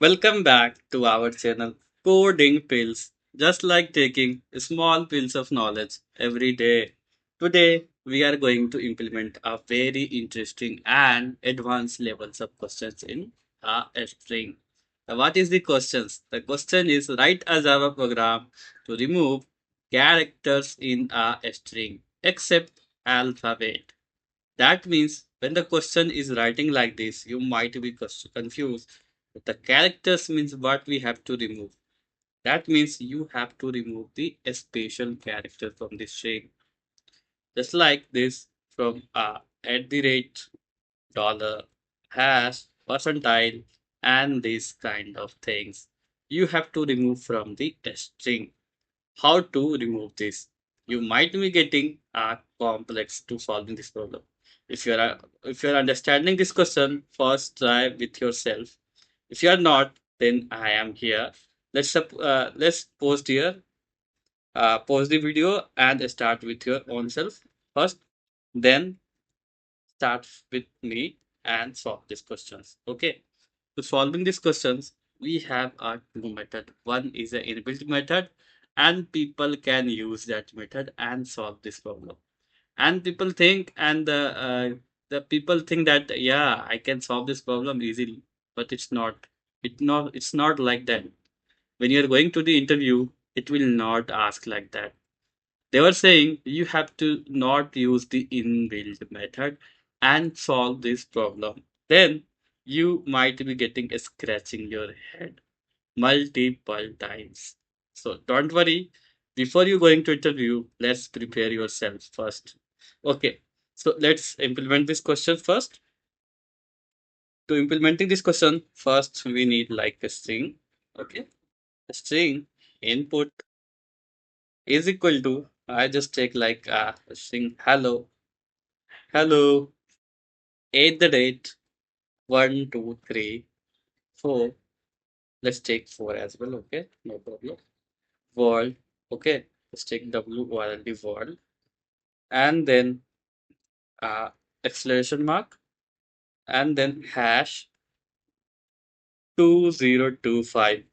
Welcome back to our channel Coding Pills. Just like taking small pills of knowledge every day. Today we are going to implement a very interesting and advanced levels of questions in a string. Now, what is the questions? The question is write a Java program to remove characters in a string except alphabet. That means when the question is writing like this, you might be confused. The characters means what we have to remove. That means you have to remove the special character from the string. Just like this from at the rate, dollar, hash, percentile, and these kind of things. You have to remove from the string. How to remove this? You might be getting a complex to solving this problem. If you are understanding this question, first try with yourself. If you are not, then I am here. Let's post here, pause the video and start with your own self first. Then start with me and solve these questions. Okay. To solving these questions, we have a two method. One is an inbuilt method, and people can use that method and solve this problem. And people think, and the people think that yeah, I can solve this problem easily, but it's not. It's not like that. When you're going to the interview, it will not ask like that. They were saying you have to not use the inbuilt method and solve this problem. Then you might be getting a scratching your head multiple times. So don't worry. Before you going to interview, let's prepare yourself first. Okay. So let's implement this question first. To implementing this question, first we need like a string. Okay. A string input is equal to I just take like a string hello at the rate 1 2 3 4. Let's take 4 as well. Okay, no problem. World. Okay, let's take WORLD world, and then uh exclamation mark, and then hash 2025.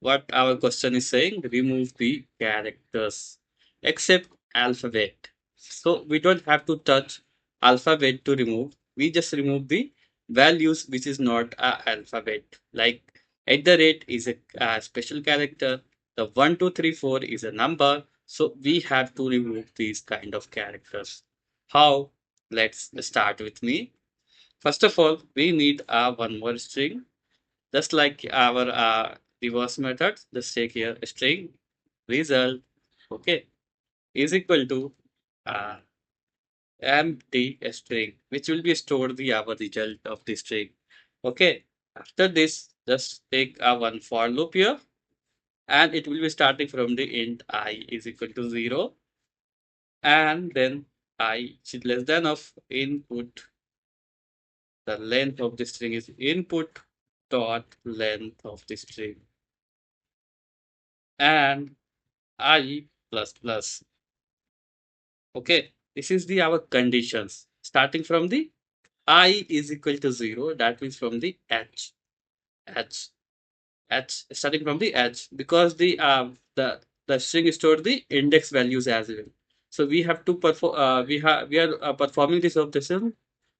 What our question is saying, remove the characters except alphabet. So we don't have to touch alphabet to remove. We just remove the values which is not a alphabet. Like at the rate is a special character. The 1 2 3 4 is a number. So we have to remove these kind of characters. How? Let's start with me. First of all, we need a one more string just like our reverse method. Just take here a string result, okay, is equal to uh, empty string, which will be stored the our result of the string. Okay. After this, just take a one for loop here, and it will be starting from the int I is equal to 0, and then I is less than of input. The length of the string is input dot length of the string, and I plus plus. Okay, this is the our conditions starting from the I is equal to 0. That means from the h h starting from the h, because the string stored the index values as well. So we have to perform. We are performing this operation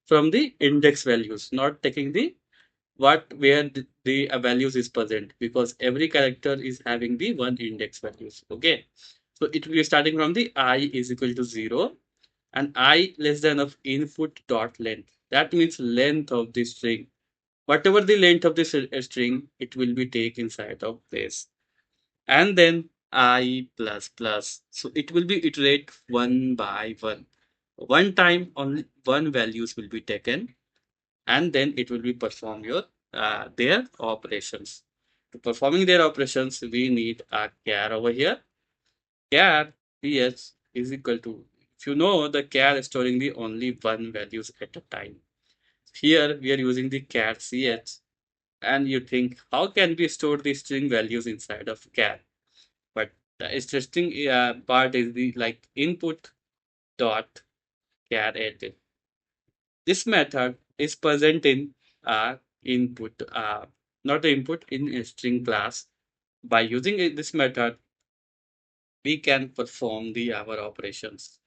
from the index values, not taking the what where the values is present, because every character is having the one index values. Okay, so it will be starting from the I is equal to 0, and I less than of input dot length. That means length of the string. Whatever the length of this string, it will be take inside of this. And then I plus plus. So it will be iterate one by one. One time only one values will be taken, and then it will be perform your their operations. To performing their operations, we need a char over here. Char ps is equal to, if you know, the char is storing the only one values at a time. Here we are using the char ch, and you think how can we store the string values inside of char? But the interesting part is the like input dot char added. This method is present in input. not the input in a string class. By using this method, we can perform the our operations.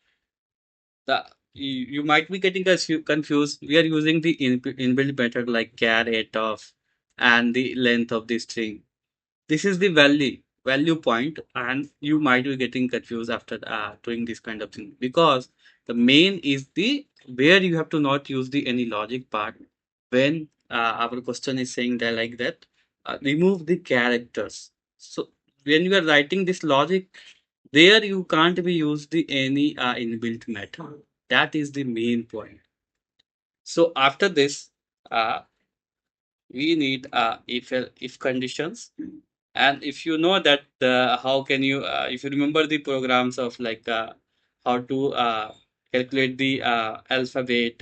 You might be getting confused. We are using the inbuilt method like char, of, and the length of the string. This is the value point, and you might be getting confused after doing this kind of thing, because the main is the where you have to not use the any logic part. When our question is saying that like that, remove the characters. So when you are writing this logic, there you can't be used the any inbuilt method. That is the main point. So after this, uh, we need if conditions. And if you know that how can you if you remember the programs of like how to calculate the alphabet,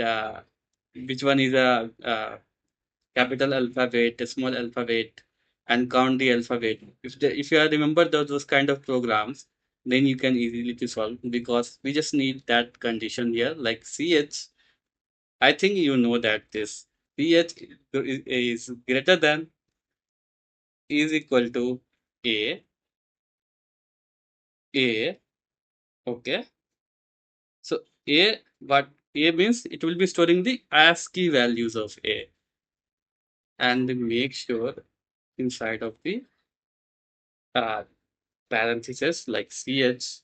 which one is a capital alphabet, a small alphabet, and count the alphabet. If you remember those kind of programs, then you can easily to solve, because we just need that condition here like ch. I think you know that this ch is greater than, is equal to a, a, okay. So a, what a means, it will be storing the ASCII values of a, and make sure inside of the uh, parentheses like ch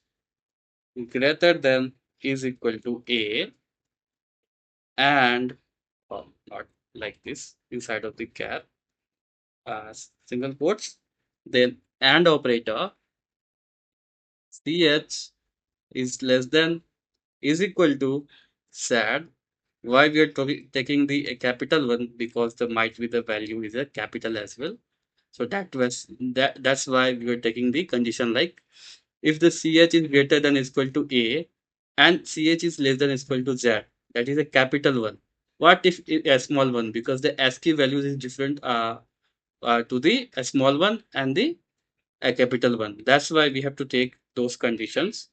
greater than is equal to a, and not like this inside of the char, single quotes, then and operator ch is less than, is equal to sad. Why we are taking the capital one? Because the might be the value is a capital as well. So that's why we are taking the condition like if the ch is greater than is equal to a and ch is less than is equal to z, that is a capital one. What if a small one? Because the ASCII values is different to the a small one and the a capital one. That's why we have to take those conditions.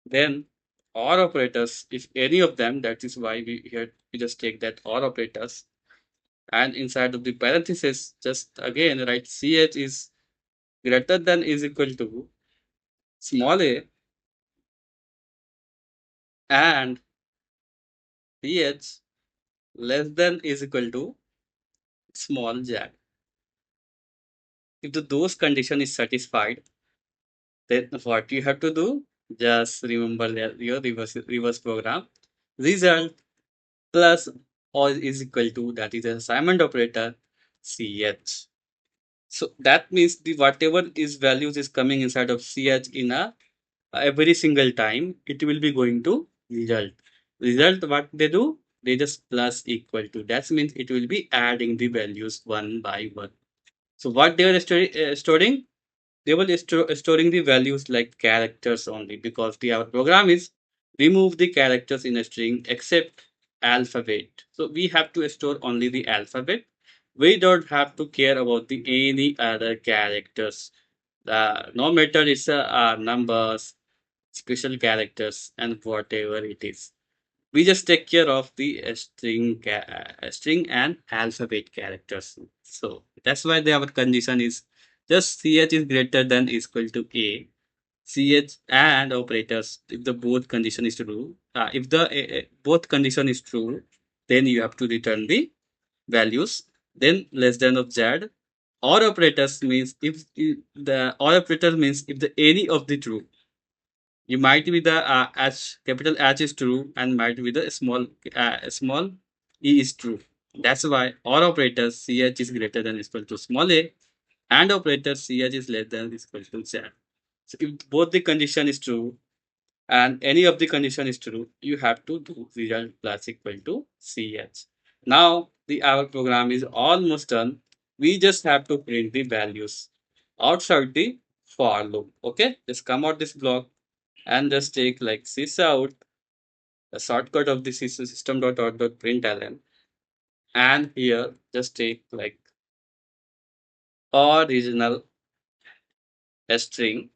Then OR operators, if any of them, that is why we just take that OR operators, and inside of the parenthesis, just again write ch is greater than is equal to small a, and ch less than is equal to small z. If those condition is satisfied, then what you have to do? Just remember your reverse program. Result plus or is equal to, that is a assignment operator, ch. So that means the whatever is values is coming inside of ch in a every single time, it will be going to result. Result, what they do? They just plus equal to. That means it will be adding the values one by one. So what they are storing? They will storing the values like characters only, because our program is remove the characters in a string except alphabet. So we have to store only the alphabet. We don't have to care about the any other characters. No matter it's numbers, special characters, and whatever it is. We just take care of the string and alphabet characters. So that's why our condition is just ch is greater than is equal to a, ch and operators. If the both condition is true, if the both condition is true, then you have to return the values. Then less than of z. Or operators means if the or operator means if the any of the true, you might be the H, capital H is true, and might be the small e is true. That's why all operators ch is greater than is equal to small a, and operators ch is less than is equal to z. So if both the condition is true and any of the condition is true, you have to do result plus equal to ch. Now the our program is almost done. We just have to print the values outside the for loop. Okay, just come out this block and just take like sys out, the shortcut of this is system.out.println, and here just take like original string.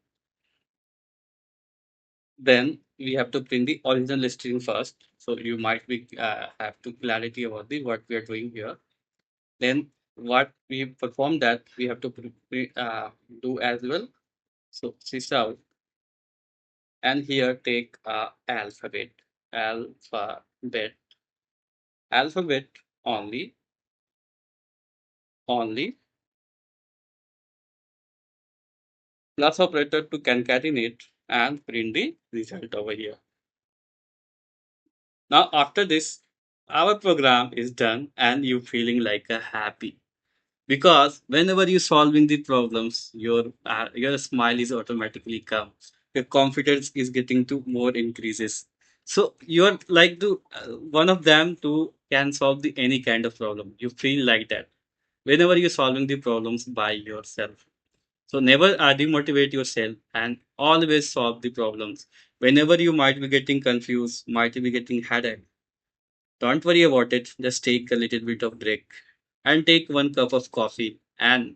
Then we have to print the original string first, so you might be have to clarity about the what we are doing here. Then what we perform that we have to do as well. So sys out and here take alphabet, alphabet only plus operator to concatenate and print the result over here. Now after this, our program is done and you feeling like a happy because whenever you solving the problems, your smile is automatically come. Your confidence is getting to more increases. So you're like to one of them to can solve the any kind of problem. You feel like that whenever you're solving the problems by yourself. So never demotivate yourself and always solve the problems. Whenever you might be getting confused, might be getting headache, don't worry about it. Just take a little bit of break and take one cup of coffee and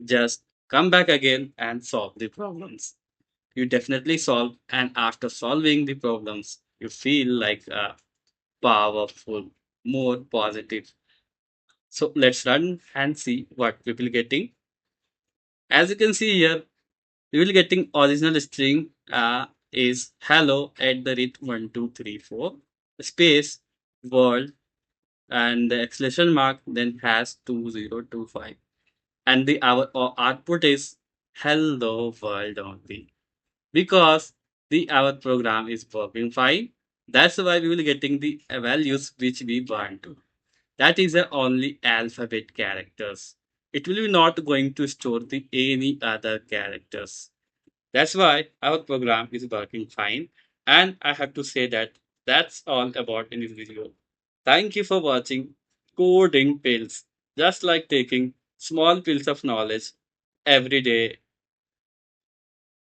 just come back again and solve the problems. You definitely solve, and after solving the problems, you feel like a powerful, more positive. So let's run and see what we will getting. As you can see here, we will getting original string is hello at the rate 1234 space world and the exclamation mark then has 2025 and the our output is hello world only because the our program is working fine. That's why we will getting the values which we want to. That is the only alphabet characters. It will be not going to store the any other characters. That's why our program is working fine. And I have to say that that's all about in this video. Thank you for watching Coding Pills. Just like taking small pills of knowledge every day